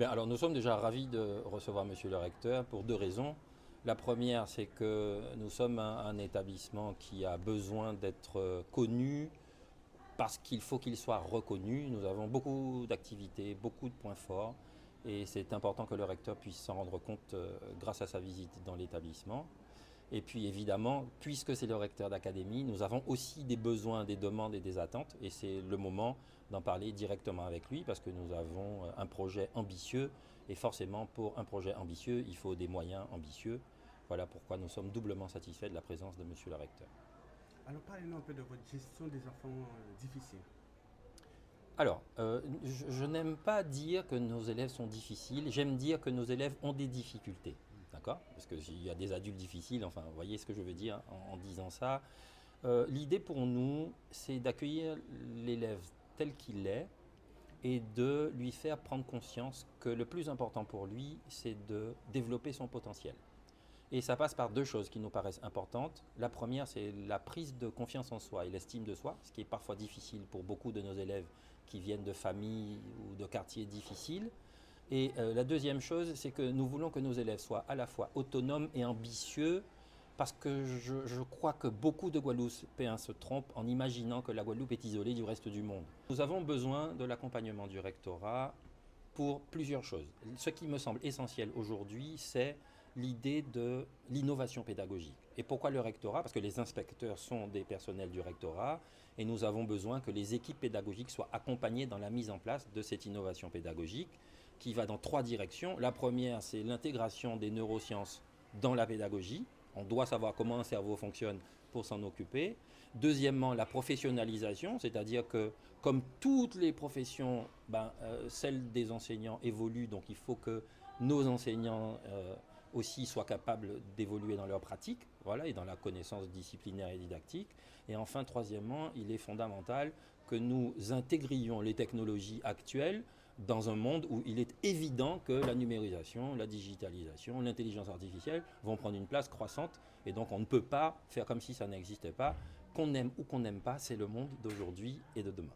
Bien, alors nous sommes déjà ravis de recevoir Monsieur le recteur pour deux raisons. La première, c'est que nous sommes un établissement qui a besoin d'être connu parce qu'il faut qu'il soit reconnu. Nous avons beaucoup d'activités, beaucoup de points forts et c'est important que le recteur puisse s'en rendre compte grâce à sa visite dans l'établissement. Et puis évidemment, puisque c'est le recteur d'académie, nous avons aussi des besoins, des demandes et des attentes. Et c'est le moment d'en parler directement avec lui parce que nous avons un projet ambitieux. Et forcément, pour un projet ambitieux, il faut des moyens ambitieux. Voilà pourquoi nous sommes doublement satisfaits de la présence de monsieur le recteur. Alors parlez-nous un peu de votre gestion des enfants difficiles. Alors, je n'aime pas dire que nos élèves sont difficiles, j'aime dire que nos élèves ont des difficultés. D'accord? Parce qu'il y a des adultes difficiles, enfin, vous voyez ce que je veux dire en disant ça. L'idée pour nous, c'est d'accueillir l'élève tel qu'il est et de lui faire prendre conscience que le plus important pour lui, c'est de développer son potentiel. Et ça passe par deux choses qui nous paraissent importantes. La première, c'est la prise de confiance en soi et l'estime de soi, ce qui est parfois difficile pour beaucoup de nos élèves qui viennent de familles ou de quartiers difficiles. Et la deuxième chose, c'est que nous voulons que nos élèves soient à la fois autonomes et ambitieux, parce que je crois que beaucoup de Guadeloupéens se trompent en imaginant que la Guadeloupe est isolée du reste du monde. Nous avons besoin de l'accompagnement du rectorat pour plusieurs choses. Ce qui me semble essentiel aujourd'hui, c'est l'idée de l'innovation pédagogique. Et pourquoi le rectorat? Parce que les inspecteurs sont des personnels du rectorat et nous avons besoin que les équipes pédagogiques soient accompagnées dans la mise en place de cette innovation pédagogique qui va dans trois directions. La première, c'est l'intégration des neurosciences dans la pédagogie. On doit savoir comment un cerveau fonctionne pour s'en occuper. Deuxièmement, la professionnalisation, c'est-à-dire que comme toutes les professions, celle des enseignants évolue, donc il faut que nos enseignants aussi soient capables d'évoluer dans leur pratique, voilà, et dans la connaissance disciplinaire et didactique. Et enfin, troisièmement, il est fondamental que nous intégrions les technologies actuelles dans un monde où il est évident que la numérisation, la digitalisation, l'intelligence artificielle vont prendre une place croissante. Et donc on ne peut pas faire comme si ça n'existait pas. Qu'on aime ou qu'on n'aime pas, c'est le monde d'aujourd'hui et de demain.